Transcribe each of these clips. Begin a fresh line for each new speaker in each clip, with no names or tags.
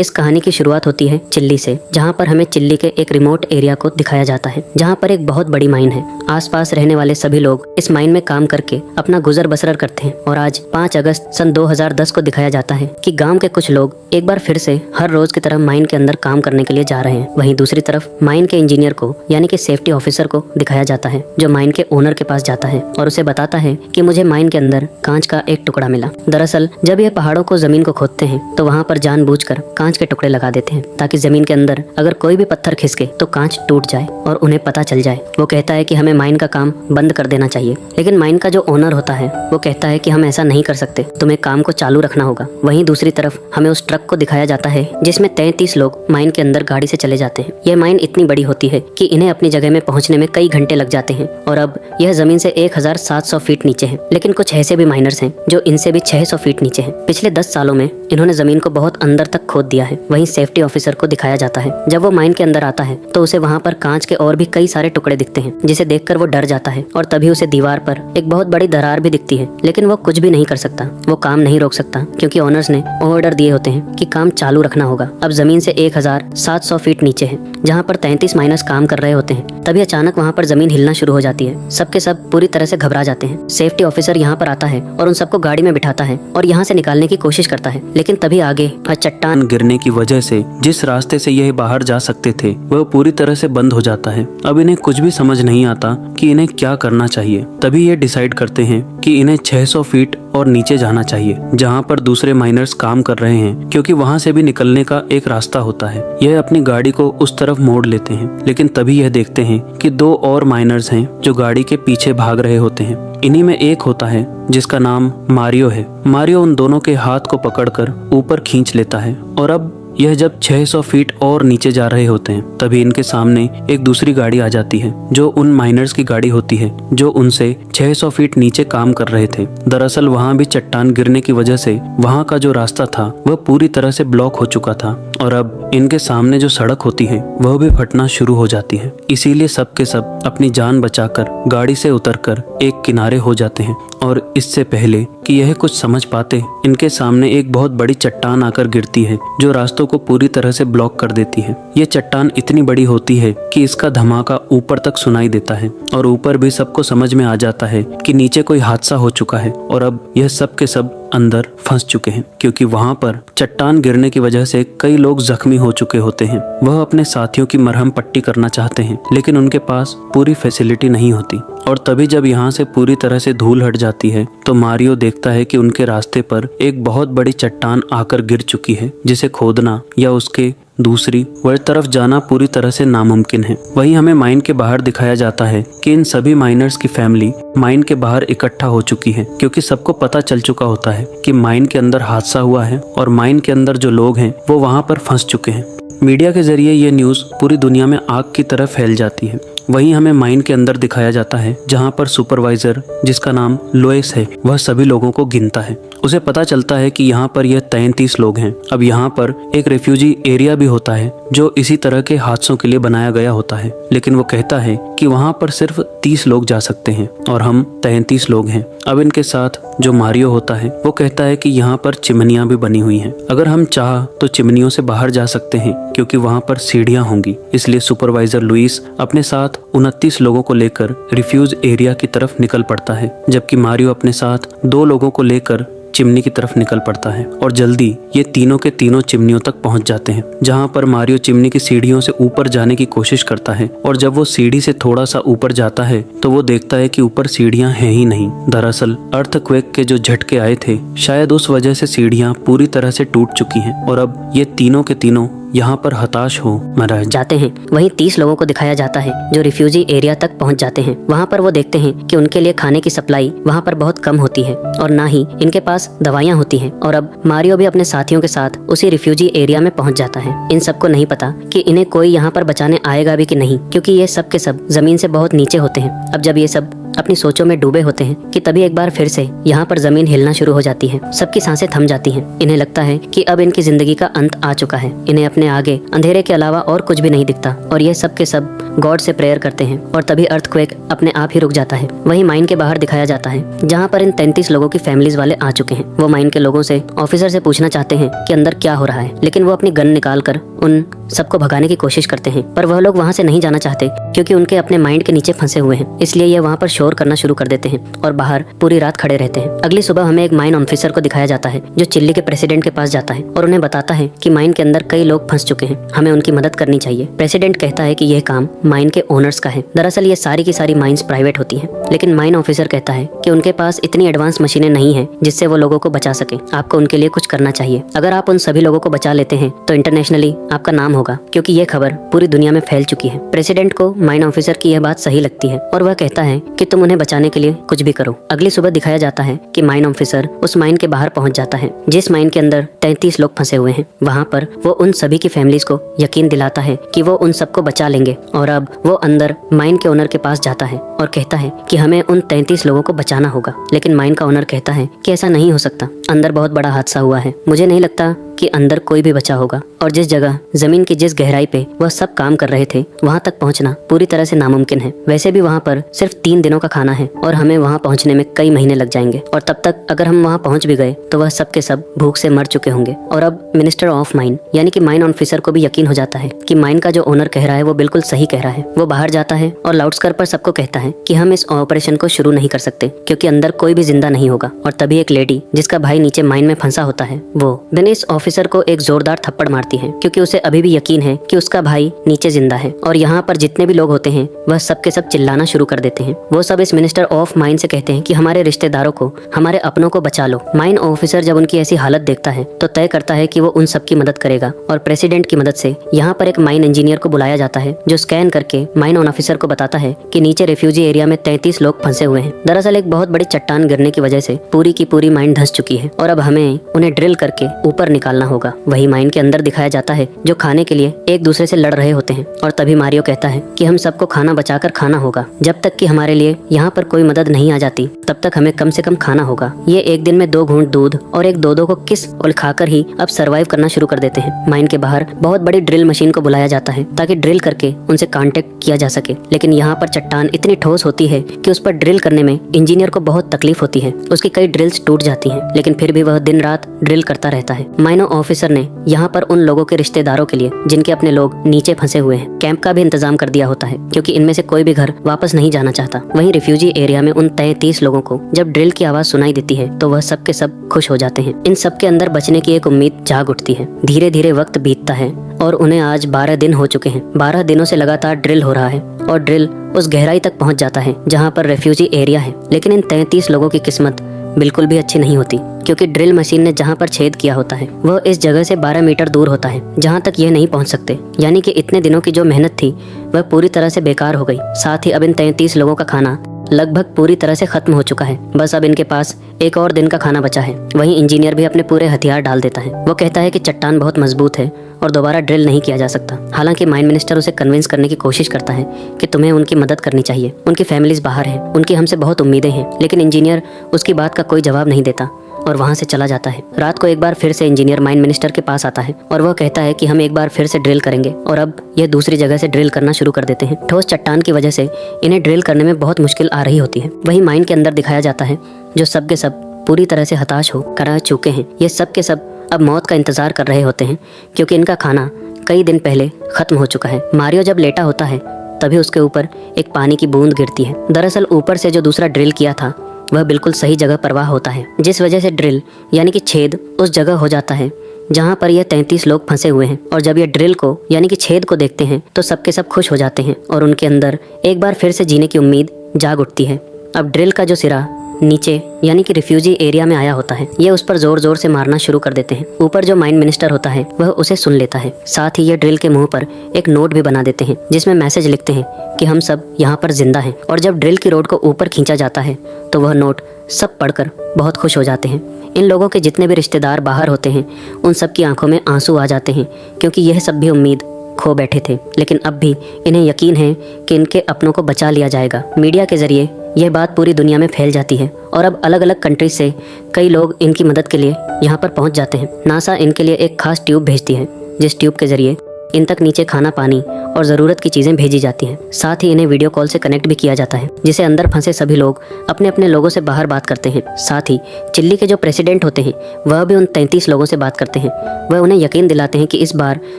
इस कहानी की शुरुआत होती है चिल्ली से, जहाँ पर हमें चिल्ली के एक रिमोट एरिया को दिखाया जाता है, जहाँ पर एक बहुत बड़ी माइन है। आसपास रहने वाले सभी लोग इस माइन में काम करके अपना गुजर बसर करते हैं। और आज 5 अगस्त सन 2010 को दिखाया जाता है कि गांव के कुछ लोग एक बार फिर से हर रोज की तरह माइन के अंदर काम करने के लिए जा रहे हैं। वहीं दूसरी तरफ माइन के इंजीनियर को यानी कि सेफ्टी ऑफिसर को दिखाया जाता है, जो माइन के ओनर के पास जाता है और उसे बताता है कि मुझे माइन के अंदर कांच का एक टुकड़ा मिला। दरअसल जब ये पहाड़ों को जमीन को खोदते हैं तो वहाँ पर जानबूझकर कांच के टुकड़े लगा देते हैं, ताकि जमीन के अंदर अगर कोई भी पत्थर खिसके तो कांच टूट जाए और उन्हें पता चल जाए। वो कहता है कि हमें माइन का काम बंद कर देना चाहिए, लेकिन माइन का जो ओनर होता है वो कहता है कि हम ऐसा नहीं कर सकते, तुम्हें काम को चालू रखना होगा। वहीं दूसरी तरफ हमें उस ट्रक को दिखाया जाता है जिसमें 33 लोग माइन के अंदर गाड़ी से चले जाते हैं। यह माइन इतनी बड़ी होती है कि इन्हें अपनी जगह में पहुंचने में कई घंटे लग जाते हैं और अब यह जमीन से 1700 फीट नीचे है। लेकिन कुछ ऐसे भी माइनर्स हैं जो इनसे भी 600 फीट नीचे हैं। पिछले 10 सालों में इन्होंने जमीन को बहुत अंदर तक खोद दिया है। वहीं सेफ्टी ऑफिसर को दिखाया जाता है, जब वो माइन के अंदर आता है तो उसे वहाँ पर कांच के और भी कई सारे टुकड़े दिखते हैं, जिसे देखकर वो डर जाता है और तभी उसे दीवार पर एक बहुत बड़ी दरार भी दिखती है। लेकिन वो कुछ भी नहीं कर सकता, वो काम नहीं रोक सकता, क्योंकि ओनर्स ने ऑर्डर दिए होते हैं कि काम चालू रखना होगा। अब जमीन से 1700 फीट नीचे है, जहाँ पर 33 माइनर्स काम कर रहे होते हैं। तभी अचानक वहाँ पर जमीन हिलना शुरू हो जाती है। सबके सब पूरी तरह से घबरा जाते हैं। सेफ्टी ऑफिसर यहाँ पर आता है और उन सबको गाड़ी में बिठाता है और यहाँ से निकालने की कोशिश करता है, लेकिन तभी आगे चट्टान
गिरने की वजह से जिस रास्ते से यह बाहर जा सकते थे वह पूरी तरह से बंद हो जाता है। अब इन्हें कुछ भी समझ नहीं आता कि इन्हें क्या करना चाहिए। तभी ये डिसाइड करते हैं कि इन्हें 600 फीट और नीचे जाना चाहिए, जहाँ पर दूसरे माइनर्स काम कर रहे हैं, क्योंकि वहाँ से भी निकलने का एक रास्ता होता है। यह अपनी गाड़ी को उस तरफ मोड़ लेते हैं, लेकिन तभी यह देखते हैं कि 2 और माइनर्स हैं जो गाड़ी के पीछे भाग रहे होते हैं। इन्हीं में एक होता है जिसका नाम मारियो है। मारियो उन दोनों के हाथ को पकड़कर ऊपर खींच लेता है और अब यह जब 600 फीट और नीचे जा रहे होते हैं तभी इनके सामने एक दूसरी गाड़ी आ जाती है, जो उन माइनर्स की गाड़ी होती है जो उनसे 600 फीट नीचे काम कर रहे थे। दरअसल वहाँ भी चट्टान गिरने की वजह से वहाँ का जो रास्ता था वह पूरी तरह से ब्लॉक हो चुका था और अब इनके सामने जो सड़क होती है वह भी फटना शुरू हो जाती है। इसीलिए सब के सब अपनी जान बचाकर गाड़ी से उतरकर एक किनारे हो जाते हैं और इससे पहले कि यह कुछ समझ पाते इनके सामने एक बहुत बड़ी चट्टान आकर गिरती है, जो रास्तों को पूरी तरह से ब्लॉक कर देती है। यह चट्टान इतनी बड़ी होती है कि इसका धमाका ऊपर तक सुनाई देता है और ऊपर भी सबको समझ में आ जाता है कि नीचे कोई हादसा हो चुका है और अब यह सब के सब अंदर फंस चुके हैं, क्योंकि वहाँ पर चट्टान गिरने की वजह से कई लोग जख्मी हो चुके होते हैं। वह अपने साथियों की मरहम पट्टी करना चाहते हैं, लेकिन उनके पास पूरी फैसिलिटी नहीं होती। और तभी जब यहाँ से पूरी तरह से धूल हट जाती है तो मारियो देखता है कि उनके रास्ते पर एक बहुत बड़ी चट्टान आकर गिर चुकी है, जिसे खोदना या उसके दूसरी वह तरफ जाना पूरी तरह से नामुमकिन है। वहीं हमें माइन के बाहर दिखाया जाता है कि इन सभी माइनर्स की फैमिली माइन के बाहर इकट्ठा हो चुकी है, क्योंकि सबको पता चल चुका होता है कि माइन के अंदर हादसा हुआ है और माइन के अंदर जो लोग हैं वो वहाँ पर फंस चुके हैं। मीडिया के जरिए ये न्यूज़ पूरी दुनिया में आग की तरह फैल जाती है। वहीं हमें माइन के अंदर दिखाया जाता है, जहां पर सुपरवाइजर जिसका नाम लोएस है वह सभी लोगों को गिनता है। उसे पता चलता है कि यहाँ पर यह 33 लोग हैं। अब यहाँ पर एक रेफ्यूजी एरिया भी होता है जो इसी तरह के हादसों के लिए बनाया गया होता है, लेकिन वो कहता है कि वहाँ पर सिर्फ 30 लोग जा सकते हैं और हम 33 लोग हैं। अब इनके साथ जो मारियो होता है वो कहता है कि यहाँ पर चिमनियाँ भी बनी हुई हैं, अगर हम चाह तो चिमनियों से बाहर जा सकते हैं, क्योंकि वहाँ पर सीढ़ियाँ होंगी। इसलिए सुपरवाइजर लुइस अपने साथ 29 लोगों को लेकर रिफ्यूज एरिया की तरफ निकल पड़ता है, जबकि मारियो अपने साथ 2 लोगों को लेकर चिमनी की तरफ निकल पड़ता है और जल्दी ये तीनों के तीनों चिमनियों तक पहुंच जाते हैं, जहां पर मारियो चिमनी की सीढ़ियों से ऊपर जाने की कोशिश करता है और जब वो सीढ़ी से थोड़ा सा ऊपर जाता है तो वो देखता है कि ऊपर सीढ़ियां हैं ही नहीं। दरअसल अर्थक्वेक के जो झटके आए थे शायद उस वजह से सीढ़ियां पूरी तरह से टूट चुकी हैं और अब ये तीनों के तीनों यहाँ पर हताश हो मर
जाते हैं। वहीं 30 लोगों को दिखाया जाता है जो रिफ्यूजी एरिया तक पहुँच जाते हैं। वहाँ पर वो देखते हैं कि उनके लिए खाने की सप्लाई वहाँ पर बहुत कम होती है और ना ही इनके पास दवाइयाँ होती हैं। और अब मारियो भी अपने साथियों के साथ उसी रिफ्यूजी एरिया में पहुँच जाता है। इन सबको नहीं पता कि इन्हें कोई यहाँ पर बचाने आएगा भी कि नहीं, क्योंकि ये सब के सब जमीन से बहुत नीचे होते हैं। अब जब ये सब अपनी सोचों में डूबे होते हैं कि तभी एक बार फिर से यहाँ पर जमीन हिलना शुरू हो जाती है। सबकी सांसें थम जाती हैं। इन्हें लगता है कि अब इनकी जिंदगी का अंत आ चुका है। इन्हें अपने अपने आगे अंधेरे के अलावा और कुछ भी नहीं दिखता और ये सब के सब गॉड से प्रेयर करते हैं और तभी अर्थक्वेक अपने आप ही रुक जाता है। वहीं माइन के बाहर दिखाया जाता है जहाँ पर इन 33 लोगों की फैमिलीज वाले आ चुके हैं। वो माइन के लोगों से ऑफिसर से पूछना चाहते हैं कि अंदर क्या हो रहा है, लेकिन वो अपनी गन निकाल कर उन सबको भगाने की कोशिश करते हैं, पर वह लोग वहाँ से नहीं जाना चाहते क्योंकि उनके अपने माइंड के नीचे फंसे हुए हैं। इसलिए ये वहाँ पर शोर करना शुरू कर देते हैं और बाहर पूरी रात खड़े रहते हैं। अगली सुबह हमें एक माइन ऑफिसर को दिखाया जाता है जो चिल्ली के प्रेसिडेंट के पास जाता है और उन्हें बताता है कि माइन के अंदर कई लोग फंस चुके हैं, हमें उनकी मदद करनी चाहिए। प्रेसिडेंट कहता है कि यह काम माइन के ओनर्स का है। दरअसल ये सारी की सारी माइंस प्राइवेट होती हैं, लेकिन माइन ऑफिसर कहता है कि उनके पास इतनी एडवांस मशीनें नहीं हैं जिससे वो लोगों को बचा सके। आपको उनके लिए कुछ करना चाहिए। अगर आप उन सभी लोगों को बचा लेते हैं तो इंटरनेशनली आपका नाम होगा, क्योंकि ये खबर पूरी दुनिया में फैल चुकी है। प्रेसिडेंट को माइन ऑफिसर की यह बात सही लगती है और वह कहता है कि तुम उन्हें बचाने के लिए कुछ भी करो। अगली सुबह दिखाया जाता है कि माइन ऑफिसर उस माइन के बाहर पहुंच जाता है जिस माइन के अंदर 33 लोग फंसे हुए हैं। वहाँ पर वो उन सभी की फैमिलीज को यकीन दिलाता है कि वो उन सबको बचा लेंगे और अब वो अंदर माइन के ओनर के पास जाता है और कहता है कि हमें उन 33 लोगों को बचाना होगा। लेकिन माइन का ओनर कहता है कि ऐसा नहीं हो सकता, अंदर बहुत बड़ा हादसा हुआ है, मुझे नहीं लगता कि अंदर कोई भी बचा होगा और जिस जगह जमीन की जिस गहराई पे वह सब काम कर रहे थे वहाँ तक पहुँचना पूरी तरह से नामुमकिन है। वैसे भी वहाँ पर सिर्फ 3 दिनों का खाना है और हमें वहाँ पहुँचने में कई महीने लग जाएंगे और तब तक अगर हम वहाँ पहुँच भी गए तो वह सब के सब भूख से मर चुके होंगे। और अब मिनिस्टर ऑफ माइन यानी कि माइन ऑफिसर को भी यकीन हो जाता है कि माइन का जो ओनर कह रहा है वो बिल्कुल सही कह रहा है। वो बाहर जाता है और लाउडस्पीकर पर सबको कहता है कि हम इस ऑपरेशन को शुरू नहीं कर सकते क्योंकि अंदर कोई भी जिंदा नहीं होगा। और तभी एक लेडी जिसका भाई नीचे माइन में फंसा होता है वो दिन इस ऑफिसर को एक जोरदार थप्पड़ मारती है क्योंकि उसे अभी भी यकीन है कि उसका भाई नीचे जिंदा है। और यहाँ पर जितने भी लोग होते हैं वह सब के सब चिल्लाना शुरू कर देते हैं। वो सब इस मिनिस्टर ऑफ माइन से कहते हैं कि हमारे रिश्तेदारों को, हमारे अपनों को बचा लो। माइन ऑफिसर जब उनकी ऐसी हालत देखता है तो तय करता है कि वो उन सब की मदद करेगा और प्रेसिडेंट की मदद से यहाँ पर एक माइन इंजीनियर को बुलाया जाता है जो स्कैन करके माइन ऑफिसर को बताता है कि नीचे रेफ्यूजी एरिया में 33 लोग फंसे हुए हैं। दरअसल एक बहुत बड़ी चट्टान गिरने की वजह से पूरी की पूरी माइन धंस चुकी है और अब हमें उन्हें ड्रिल करके ऊपर निकालना होगा। वही माइन के अंदर दिखाया जाता है जो खाने के लिए एक दूसरे से लड़ रहे होते हैं और तभी मारियो कहता है कि हम सबको खाना बचाकर खाना होगा, जब तक कि हमारे लिए यहाँ पर कोई मदद नहीं आ जाती तब तक हमें कम से कम खाना होगा। ये एक दिन में 2 घूंट दूध और एक दो को किस और खाकर ही अब सरवाइव करना शुरू कर देते हैं। माइन के बाहर बहुत बड़ी ड्रिल मशीन को बुलाया जाता है ताकि ड्रिल करके उनसे कांटेक्ट किया जा सके, लेकिन यहाँ पर चट्टान इतनी ठोस होती है कि उस पर ड्रिल करने में इंजीनियर को बहुत तकलीफ होती है। उसकी कई ड्रिल्स टूट जाती हैं, लेकिन फिर भी वह दिन रात ड्रिल करता रहता है। माइनो ऑफिसर ने यहाँ पर उन लोगों के रिश्तेदारों के लिए जिनके अपने लोग नीचे फंसे हुए हैं कैंप का भी इंतजाम कर दिया होता है क्योंकि इनमें से कोई भी घर वापस नहीं जाना चाहता। वहीं रिफ्यूजी एरिया में उन 33 लोगों को जब ड्रिल की आवाज सुनाई देती है तो वह सब के सब खुश हो जाते हैं। इन सब के अंदर बचने की एक उम्मीद जाग उठती है। धीरे धीरे वक्त बीतता है और उन्हें आज 12 दिन हो चुके हैं। 12 दिनों से लगातार ड्रिल हो रहा है और ड्रिल उस गहराई तक पहुंच जाता है जहां पर रेफ्यूजी एरिया है। लेकिन इन 33 लोगों की किस्मत बिल्कुल भी अच्छी नहीं होती क्योंकि ड्रिल मशीन ने जहां पर छेद किया होता है वह इस जगह से 12 मीटर दूर होता है जहां तक यह नहीं पहुंच सकते। यानी कि इतने दिनों की जो मेहनत थी वह पूरी तरह से बेकार हो गई। साथ ही अब इन 33 लोगों का खाना लगभग पूरी तरह से खत्म हो चुका है। बस अब इनके पास एक और दिन का खाना बचा है। वहीं इंजीनियर भी अपने पूरे हथियार डाल देता है। वो कहता है कि चट्टान बहुत मजबूत है और दोबारा ड्रिल नहीं किया जा सकता। हालांकि माइन मिनिस्टर उसे कन्विंस करने की कोशिश करता है कि तुम्हें उनकी मदद करनी चाहिए, उनकी फैमिलीज बाहर हैं, उनकी हमसे बहुत उम्मीदें हैं। लेकिन इंजीनियर उसकी बात का कोई जवाब नहीं देता और वहाँ से चला जाता है। रात को एक बार फिर से इंजीनियर माइन मिनिस्टर के पास आता है और वह कहता है कि हम एक बार फिर से ड्रिल करेंगे और अब यह दूसरी जगह से ड्रिल करना शुरू कर देते हैं। ठोस चट्टान की वजह से इन्हें ड्रिल करने में बहुत मुश्किल आ रही होती है। वही माइन के अंदर दिखाया जाता है जो सब के सब पूरी तरह से हताश हो कर चुके हैं। ये सब के सब अब मौत का इंतजार कर रहे होते हैं क्योंकि इनका खाना कई दिन पहले खत्म हो चुका है। मारियो जब लेटा होता है तभी उसके ऊपर एक पानी की बूंद गिरती है। दरअसल ऊपर से जो दूसरा ड्रिल किया था वह बिल्कुल सही जगह प्रवाह होता है, जिस वजह से ड्रिल यानी कि छेद उस जगह हो जाता है जहाँ पर यह 33 लोग फंसे हुए हैं। और जब ये ड्रिल को यानी कि छेद को देखते हैं तो सबके सब खुश हो जाते हैं और उनके अंदर एक बार फिर से जीने की उम्मीद जाग उठती है। अब ड्रिल का जो सिरा नीचे यानी कि रिफ्यूजी एरिया में आया होता है, ये उस पर जोर जोर से मारना शुरू कर देते हैं। ऊपर जो माइन मिनिस्टर होता है वह उसे सुन लेता है। साथ ही ये ड्रिल के मुंह पर एक नोट भी बना देते हैं जिसमें मैसेज लिखते हैं कि हम सब यहाँ पर जिंदा हैं। और जब ड्रिल की रोड को ऊपर खींचा जाता है तो वह नोट सब पढ़कर बहुत खुश हो जाते हैं। इन लोगों के जितने भी रिश्तेदार बाहर होते हैं उन सब की आंखों में आंसू आ जाते हैं क्योंकि यह सब भी उम्मीद खो बैठे थे। लेकिन अब भी इन्हें यकीन है कि इनके अपनों को बचा लिया जाएगा। मीडिया के जरिए यह बात पूरी दुनिया में फैल जाती है और अब अलग अलग कंट्रीज से कई लोग इनकी मदद के लिए यहाँ पर पहुँच जाते हैं। नासा इनके लिए एक खास ट्यूब भेजती है जिस ट्यूब के जरिए इन तक नीचे खाना, पानी और ज़रूरत की चीज़ें भेजी जाती हैं। साथ ही इन्हें वीडियो कॉल से कनेक्ट भी किया जाता है, जिसे अंदर फंसे सभी लोग अपने अपने लोगों से बाहर बात करते हैं। साथ ही चिल्ली के जो प्रेसिडेंट होते हैं वह भी उन 33 लोगों से बात करते हैं। वह उन्हें यकीन दिलाते हैं कि इस बार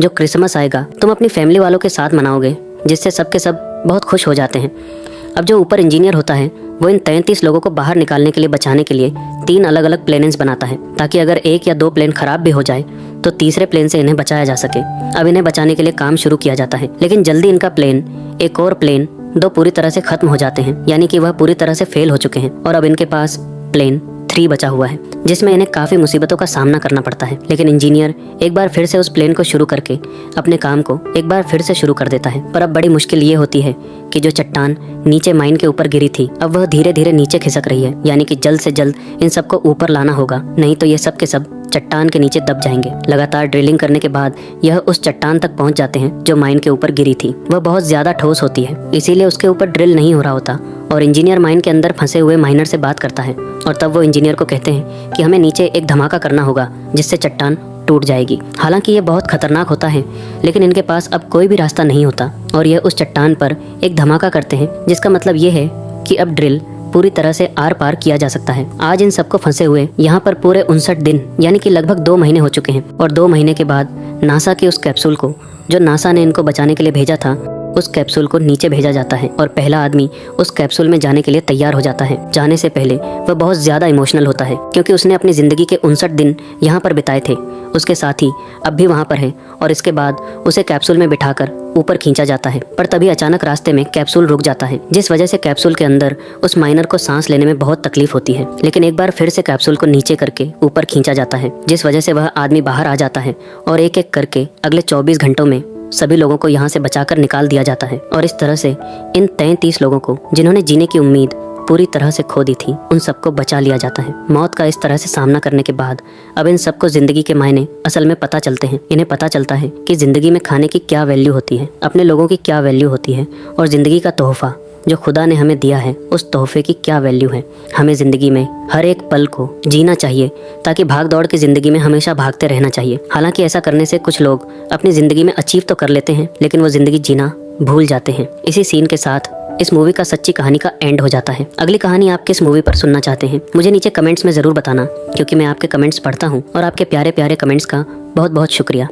जो क्रिसमस आएगा तुम अपनी फैमिली वालों के साथ मनाओगे, जिससे सबके सब बहुत खुश हो जाते हैं। अब जो ऊपर इंजीनियर होता है वो इन 33 लोगों को बाहर निकालने के लिए, बचाने के लिए 3 अलग अलग प्लेन्स बनाता है, ताकि अगर 1 या 2 प्लेन खराब भी हो जाए तो तीसरे प्लेन से इन्हें बचाया जा सके। अब इन्हें बचाने के लिए काम शुरू किया जाता है, लेकिन जल्दी इनका प्लेन, एक और प्लेन 2 पूरी तरह से खत्म हो जाते हैं, यानी कि वह पूरी तरह से फेल हो चुके हैं और अब इनके पास प्लेन 3 बचा हुआ है, जिसमें इन्हें काफ़ी मुसीबतों का सामना करना पड़ता है। लेकिन इंजीनियर एक बार फिर से उस प्लेन को शुरू करके अपने काम को एक बार फिर से शुरू कर देता है। पर अब बड़ी मुश्किल ये होती है कि जो चट्टान नीचे माइन के ऊपर गिरी थी अब वह धीरे धीरे नीचे खिसक रही है, यानी कि जल्द से जल्द इन सबको ऊपर लाना होगा, नहीं तो ये सब के सब चट्टान के नीचे दब जाएंगे। लगातार ड्रिलिंग करने के बाद यह उस चट्टान तक पहुंच जाते हैं जो माइन के ऊपर गिरी थी। वह बहुत ज्यादा ठोस होती है, इसीलिए उसके ऊपर ड्रिल नहीं हो रहा होता और इंजीनियर माइन के अंदर फंसे हुए माइनर से बात करता है और तब वो इंजीनियर को कहते हैं कि हमें नीचे एक धमाका करना होगा जिससे चट्टान टूट जाएगी। हालांकि ये बहुत खतरनाक होता है, लेकिन इनके पास अब कोई भी रास्ता नहीं होता और यह उस चट्टान पर एक धमाका करते हैं, जिसका मतलब ये है कि अब ड्रिल पूरी तरह से आर पार किया जा सकता है। आज इन सबको फंसे हुए यहाँ पर पूरे 59 दिन यानी कि लगभग 2 महीने हो चुके हैं और 2 महीने के बाद नासा के उस कैप्सूल को, जो नासा ने इनको बचाने के लिए भेजा था, उस कैप्सूल को नीचे भेजा जाता है और पहला आदमी उस कैप्सूल में जाने के लिए तैयार हो जाता है। जाने से पहले वह बहुत ज़्यादा इमोशनल होता है, क्योंकि उसने अपनी ज़िंदगी के 59 दिन यहाँ पर बिताए थे, उसके साथी अब भी वहाँ पर है और इसके बाद उसे कैप्सूल में बिठाकर ऊपर खींचा जाता है। पर तभी अचानक रास्ते में कैप्सूल रुक जाता है, जिस वजह से कैप्सूल के अंदर उस माइनर को सांस लेने में बहुत तकलीफ होती है। लेकिन एक बार फिर से कैप्सूल को नीचे करके ऊपर खींचा जाता है, जिस वजह से वह आदमी बाहर आ जाता है और एक एक करके अगले 24 घंटों में सभी लोगों को यहाँ से बचाकर निकाल दिया जाता है। और इस तरह से इन 33 लोगों को, जिन्होंने जीने की उम्मीद पूरी तरह से खो दी थी, उन सबको बचा लिया जाता है। मौत का इस तरह से सामना करने के बाद अब इन सबको जिंदगी के मायने असल में पता चलते हैं। इन्हें पता चलता है कि जिंदगी में खाने की क्या वैल्यू होती है, अपने लोगों की क्या वैल्यू होती है और जिंदगी का तोहफा जो खुदा ने हमें दिया है, उस तोहफे की क्या वैल्यू है। हमें ज़िंदगी में हर एक पल को जीना चाहिए, ताकि भाग दौड़ की ज़िंदगी में हमेशा भागते रहना चाहिए। हालांकि ऐसा करने से कुछ लोग अपनी ज़िंदगी में अचीव तो कर लेते हैं, लेकिन वो ज़िंदगी जीना भूल जाते हैं। इसी सीन के साथ इस मूवी का सच्ची कहानी का एंड हो जाता है। अगली कहानी आप किस मूवी पर सुनना चाहते हैं मुझे नीचे कमेंट्स में ज़रूर बताना, क्योंकि मैं आपके कमेंट्स पढ़ता हूँ और आपके प्यारे प्यारे कमेंट्स का बहुत बहुत शुक्रिया।